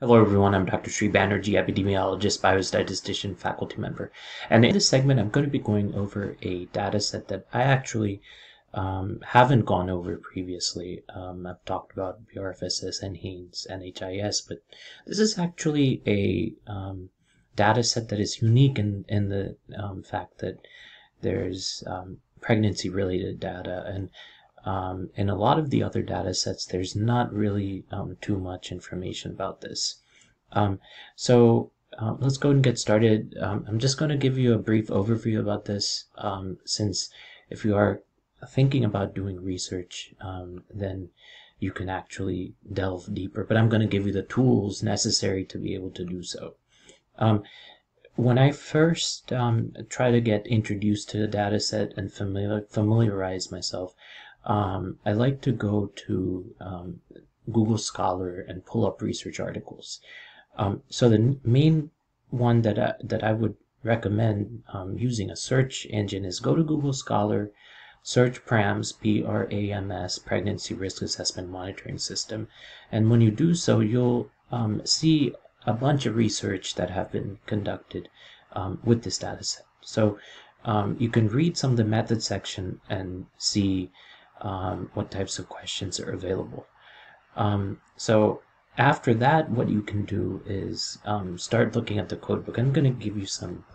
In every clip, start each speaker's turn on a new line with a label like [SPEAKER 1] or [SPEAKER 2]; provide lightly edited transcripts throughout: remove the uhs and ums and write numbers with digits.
[SPEAKER 1] Hello everyone, I'm Dr. Sri Banerjee, epidemiologist, biostatistician, faculty member. And in this segment, I'm going to be going over a data set that I actually haven't gone over previously. I've talked about BRFSS, NHANES, NHIS, but this is actually a data set that is unique in the fact that there's pregnancy-related data, and in a lot of the other data sets, there's not really too much information about this. Let's go and get started. I'm just going to give you a brief overview about this, since if you are thinking about doing research, then you can actually delve deeper. But I'm going to give you the tools necessary to be able to do so. When I first try to get introduced to the data set and familiarize myself, I like to go to Google Scholar and pull up research articles. So the main one that I would recommend using a search engine is go to Google Scholar, search PRAMS, P-R-A-M-S, Pregnancy Risk Assessment Monitoring System, and when you do so, you'll see a bunch of research that have been conducted with this data set. So you can read some of the method section and see what types of questions are available. So after that, what you can do is start looking at the codebook. I'm going to give you some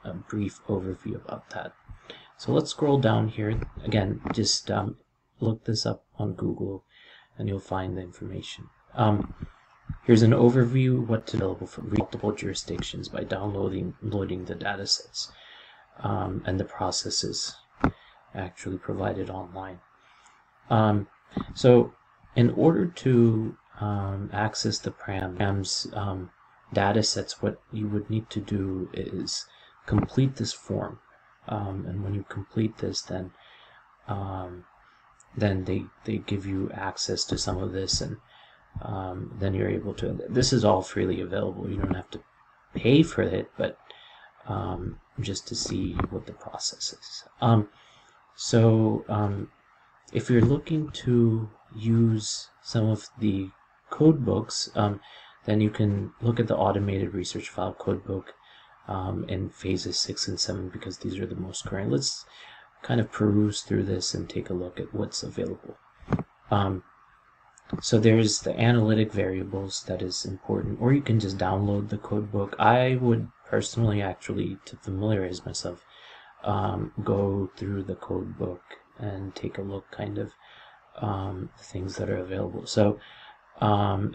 [SPEAKER 1] a brief overview about that. So let's scroll down here. Again, just look this up on Google and you'll find the information. Here's an overview what's available for multiple jurisdictions by downloading the data sets and the processes actually provided online. So in order to access the PRAMS data sets, what you would need to do is complete this form. And when you complete this, then they give you access to some of this, and then you're able to. This is all freely available. You don't have to pay for it, but just to see what the process is. If you're looking to use some of the code books, then you can look at the automated research file codebook in phases 6 and 7, because these are the most current. Let's kind of peruse through this and take a look at what's available. So there's the analytic variables that is important, or you can just download the codebook. I would personally, actually, to familiarize myself, go through the codebook and take a look kind of things that are available. So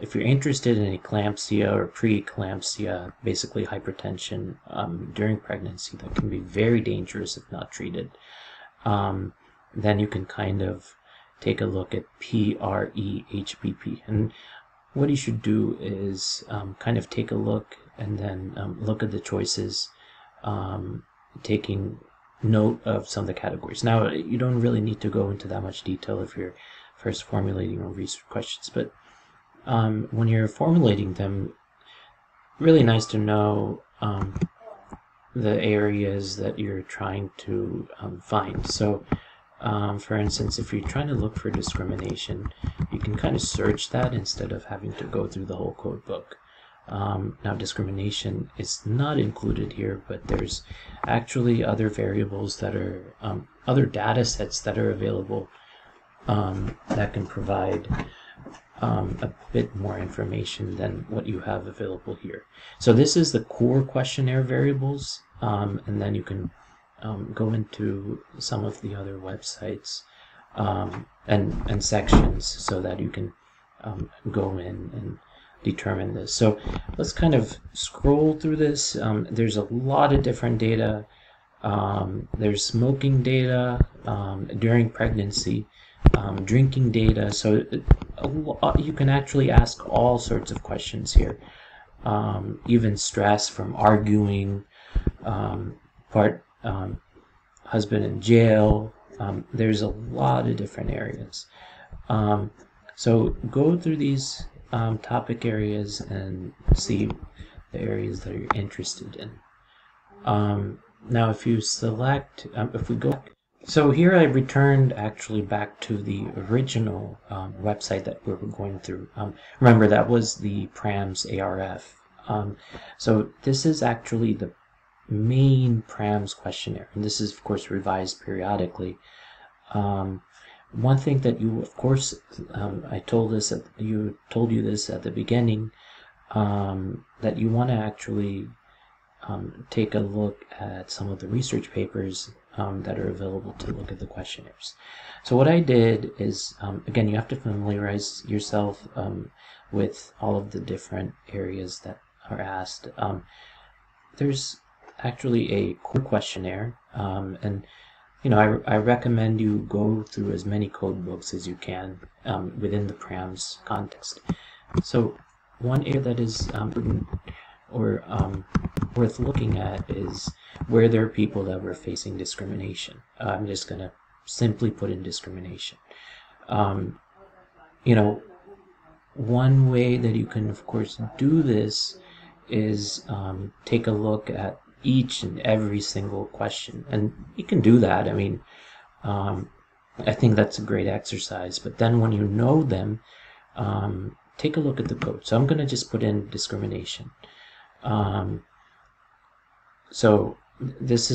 [SPEAKER 1] if you're interested in eclampsia or pre-eclampsia, basically hypertension during pregnancy that can be very dangerous if not treated, then you can kind of take a look at PREHBP. And what you should do is kind of take a look and then look at the choices, taking note of some of the categories. Now, you don't really need to go into that much detail if you're first formulating your research questions, but when you're formulating them, really nice to know the areas that you're trying to find. So for instance, if you're trying to look for discrimination, you can kind of search that instead of having to go through the whole code book. Now, discrimination is not included here, but there's actually other variables that are, other data sets that are available that can provide a bit more information than what you have available here. So this is the core questionnaire variables, and then you can go into some of the other websites and sections so that you can go in and determine this. So let's kind of scroll through this. There's a lot of different data. There's smoking data during pregnancy, drinking data. So you can actually ask all sorts of questions here. Even stress from arguing, husband in jail. There's a lot of different areas. So go through these topic areas and see the areas that you're interested in. Now, if you select, if we go back So here I returned actually back to the original website that we were going through. Remember, that was the PRAMS ARF. So this is actually the main PRAMS questionnaire, and this is of course revised periodically. One thing that you, of course, I told you this at the beginning, that you want to actually take a look at some of the research papers that are available to look at the questionnaires. So what I did is, again, you have to familiarize yourself with all of the different areas that are asked. There's actually a code questionnaire, and I recommend you go through as many code books as you can within the PRAMS context. So one area that is worth looking at is where there are people that were facing discrimination. I'm just going to simply put in discrimination. One way that you can, of course, do this is take a look at each and every single question. And you can do that. I mean, I think that's a great exercise. But then when you know them, take a look at the code. So I'm going to just put in discrimination. So this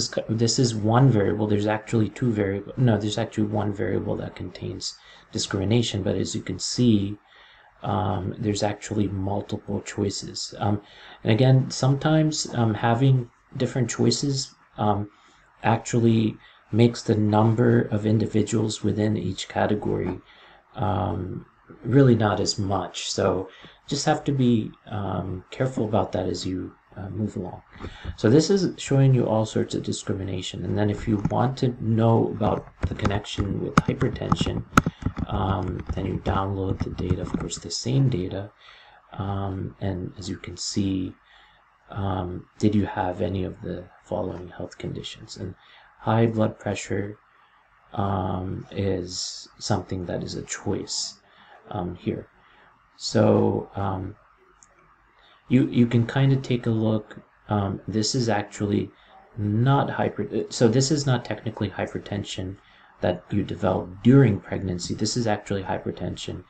[SPEAKER 1] is one variable. There's actually two variables. No, there's actually one variable that contains discrimination. But as you can see, there's actually multiple choices. And again, sometimes having different choices actually makes the number of individuals within each category really not as much. So just have to be careful about that as you move along. So this is showing you all sorts of discrimination. And then if you want to know about the connection with hypertension, then you download the data, of course the same data, and as you can see, did you have any of the following health conditions? And high blood pressure is something that is a choice here. So you can kind of take a look. This is actually not so this is not technically hypertension that you develop during pregnancy. This is actually hypertension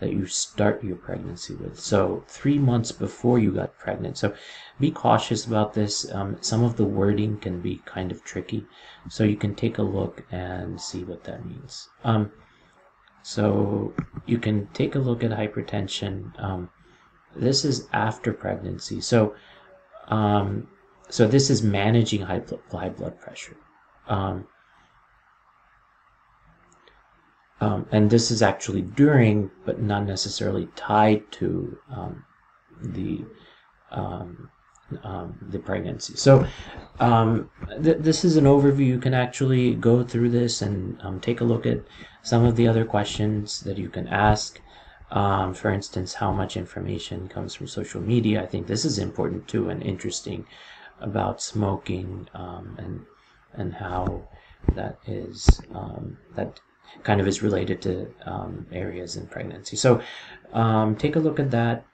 [SPEAKER 1] that you start your pregnancy with. So 3 months before you got pregnant. So be cautious about this. Some of the wording can be kind of tricky. So you can take a look and see what that means. So you can take a look at hypertension. This is after pregnancy. So so this is managing high blood pressure. And this is actually during, but not necessarily tied to the pregnancy. So this is an overview. You can actually go through this and take a look at some of the other questions that you can ask. For instance, how much information comes from social media. I think this is important too and interesting about smoking and how that is that kind of is related to areas in pregnancy. So take a look at that.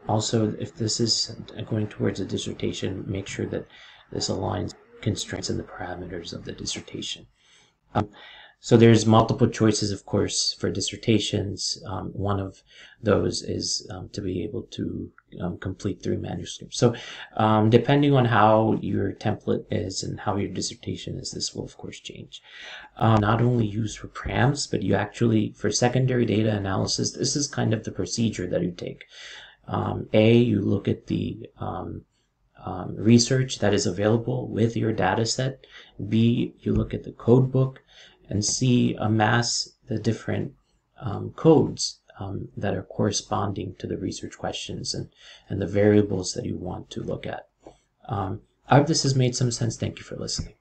[SPEAKER 1] Also, if this is going towards a dissertation, make sure that this aligns constraints and the parameters of the dissertation. So there's multiple choices, of course, for dissertations. One of those is to be able to complete 3 manuscripts. So depending on how your template is and how your dissertation is, this will, of course, change. Not only used for PRAMS, but you actually, for secondary data analysis, this is kind of the procedure that you take. You look at the research that is available with your data set. B, you look at the code book. And C, amass the different codes that are corresponding to the research questions and the variables that you want to look at. I hope this has made some sense. Thank you for listening.